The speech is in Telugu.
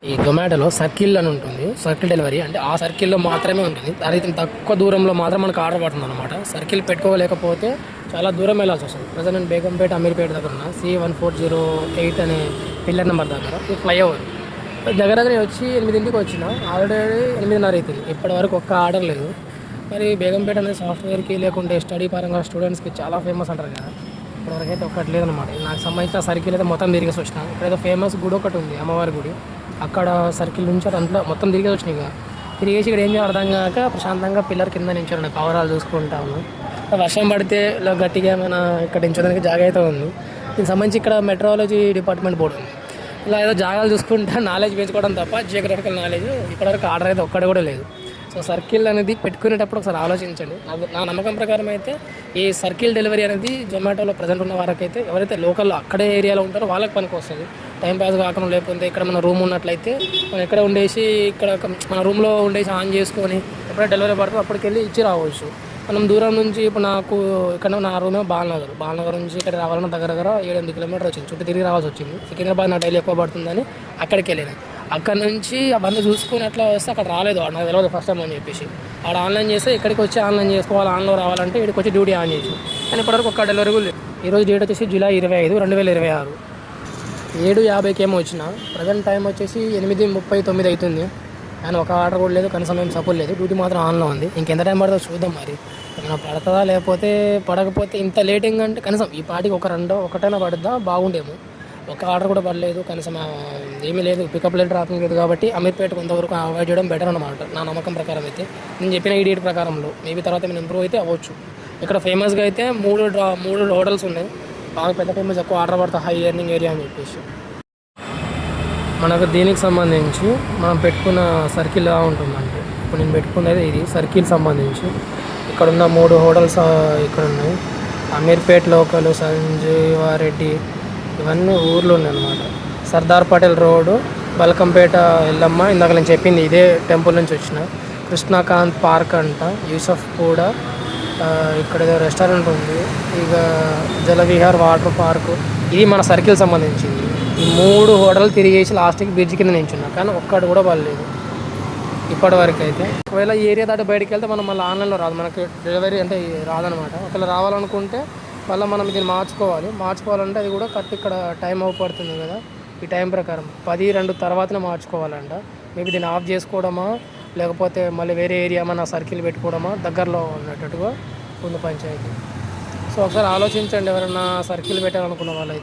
ఈ జొమాటోలో సర్కిల్ అని ఉంటుంది. సర్కిల్ డెలివరీ అంటే ఆ సర్కిల్లో మాత్రమే ఉంటుంది. అది తక్కువ దూరంలో మాత్రం మనకు ఆర్డర్ పడుతుంది అనమాట. సర్కిల్ పెట్టుకోలేకపోతే చాలా దూరం వెళ్ళాల్సి వస్తుంది. ప్రజెంట్ నేను బేగంపేట అమీర్పేట దగ్గర ఉన్న C1408 అనే పిల్లర్ నెంబర్ దగ్గర ఈ ఫ్లైఓవర్ దగ్గర దగ్గర వచ్చి 8ంటికి వచ్చిన ఆల్రెడీ 8:30 అవుతుంది. ఇప్పటివరకు ఒక్క ఆర్డర్ లేదు. మరి బేగంపేట అనేది సాఫ్ట్వేర్కి లేకుంటే స్టడీ పరంగా స్టూడెంట్స్కి చాలా ఫేమస్ అంటారు కదా. ఇప్పటివరకు అయితే ఒక్కటి లేదనమాట. నాకు సంబంధించిన సర్కిల్ అయితే మొత్తం తిరిగేసి వచ్చిన. ఇక్కడైతే ఫేమస్ గుడి ఒకటి ఉంది, అమ్మవారి గుడి. అక్కడ సర్కిల్ నుంచి అంతా మొత్తం తిరిగేసి వచ్చినాయి. ఇక తిరిగేసి ఇక్కడ ఏం చేయాలి అర్థం కాక ప్రశాంతంగా పిల్లర్ కింద నించోండి, పవరాలు చూసుకుంటాము. వర్షం పడితే ఇలా గట్టిగా ఏమైనా ఇక్కడ నించోడానికి జాగా అయితే ఉంది. దీనికి సంబంధించి ఇక్కడ మెట్రాలజీ డిపార్ట్మెంట్ బోర్డు ఉంది. ఇలా ఏదో జాగాలు చూసుకుంటా నాలెడ్జ్ పెంచుకోవడం తప్ప జియోగ్రఫికల్ నాలెడ్జ్ ఇప్పటివరకు ఆర్డర్ అయితే ఒక్కటి కూడా లేదు. సో సర్కిల్ అనేది పెట్టుకునేటప్పుడు ఒకసారి ఆలోచించండి. నా నమ్మకం ప్రకారం అయితే ఈ సర్కిల్ డెలివరీ అనేది జొమాటోలో ప్రజెంట్ ఉన్న వారికైతే ఎవరైతే లోకల్లో అక్కడే ఏరియాలో ఉంటారో వాళ్ళకి పనికి వస్తుంది. టైం పాస్ కాకుండా లేకపోతే ఇక్కడ మన రూమ్ ఉన్నట్లయితే మనం ఎక్కడ ఉండేసి ఇక్కడ మన రూమ్లో ఉండేసి ఆన్ చేసుకొని ఎప్పుడైతే డెలివరీ పడుతుందో అప్పటికి వెళ్ళి ఇచ్చి రావచ్చు. మనం దూరం నుంచి ఇప్పుడు నాకు ఇక్కడ నా రూమే బాలనగర్ నుంచి ఇక్కడ రావాలన్న దగ్గర 7-8 కిలోమీటర్ వచ్చింది. చుట్టూ తిరిగి రావాల్సి వచ్చింది. సికింద్రాబాద్ నా డైలీ ఎక్కువ పడుతుందని అక్కడికి వెళ్ళాను. అక్కడ నుంచి అవన్నీ చూసుకుని అట్లా వస్తే అక్కడ రాలేదు, నాకు తెలియదు ఫస్ట్ టైం అని చెప్పేసి ఆడ ఆన్లైన్ చేస్తే ఇక్కడికి వచ్చి ఆన్లైన్ చేసుకోవాలి. ఆన్లో రావాలంటే ఇక్కడికి వచ్చి డ్యూటీ ఆన్ చేసి కానీ ఇప్పటివరకు ఒక్క డెలివరీ లేదు. ఈరోజు డేట్ వచ్చేసి జూలై 25, 2026 7:50కి ఏమో వచ్చిన. ప్రజెంట్ టైం వచ్చేసి 8:39 అవుతుంది. కానీ ఒక ఆర్డర్ కూడా లేదు, కనీసం ఏం సపోర్ట్ లేదు. డ్యూటీ మాత్రం ఆన్లో ఉంది. ఇంకెంత టైం పడుతుందో చూద్దాం. మరి ఏమైనా పడుతుందా లేకపోతే పడకపోతే ఇంత లేటింగ్ అంటే కనీసం ఈ పాటికి ఒకటైనా పడుద్దా బాగుండేమో. ఒక ఆర్డర్ కూడా పడలేదు, కనీసం ఏమీ లేదు, పికప్ లేదు, డ్రాపింగ్ లేదు. కాబట్టి అమీర్పేట కొంతవరకు అవాయిడ్ చేయడం బెటర్ అనమాట నా నమ్మకం ప్రకారం. అయితే నేను చెప్పిన ఈ డేట్ ప్రకారంలో మేబీ తర్వాత ఏమైనా ఇంప్రూవ్ అయితే అవ్వచ్చు. ఇక్కడ ఫేమస్గా అయితే మూడు హోటల్స్ ఉన్నాయి. బాగా పెద్ద ఫేమస్, ఎక్కువ ఆర్డర్ పడతా, హై ఎర్నింగ్ ఏరియా అని చెప్పేసి. మనకు దీనికి సంబంధించి మనం పెట్టుకున్న సర్కిల్ ఎలా ఉంటుందంటే ఇప్పుడు నేను పెట్టుకున్నది ఇది సర్కిల్ సంబంధించి. ఇక్కడ ఉన్న 3 హోటల్స్ ఇక్కడ ఉన్నాయి. అమీర్పేట్ లోకల్, సంజీవారెడ్డి, ఇవన్నీ ఊర్లు ఉన్నాయి అన్నమాట. సర్దార్ పటేల్ రోడ్డు, బల్కంపేట ఎల్లమ్మ, ఇందాక నేను చెప్పింది ఇదే టెంపుల్ నుంచి వచ్చిన. కృష్ణకాంత్ పార్క్ అంట, యూసఫ్ కూడా, ఇక్కడ ఏదో రెస్టారెంట్ ఉంది, ఇక జలవిహార్ వాటర్ పార్క్. ఇది మన సర్కిల్ సంబంధించింది. ఈ 3 హోటల్ తిరిగేసి లాస్ట్కి బ్రిడ్జ్ కింద నించున్నా, కానీ ఒక్కటి కూడా పడలేదు ఇప్పటి వరకు అయితే. ఒకవేళ ఈ ఏరియా దాటి బయటకు వెళ్తే మనం మళ్ళీ ఆన్లైన్లో రాదు, మనకి డెలివరీ అంటే రాదనమాట. ఒకవేళ రావాలనుకుంటే మళ్ళీ మనం దీన్ని మార్చుకోవాలంటే అది కూడా కరెక్ట్ ఇక్కడ టైం పడుతుంది కదా. ఈ టైం ప్రకారం 10-2 తర్వాతనే మార్చుకోవాలంట. మేబీ దీన్ని ఆఫ్ చేసుకోవడమా లేకపోతే మళ్ళీ వేరే ఏరియా మన సర్కిల్ పెట్టుకోవడమా దగ్గరలో ఉన్నట్టుగా ఉంది పంచాయతీ. సో ఒకసారి ఆలోచించండి ఎవరైనా సర్కిల్ పెట్టాలనుకున్న వాళ్ళైతే.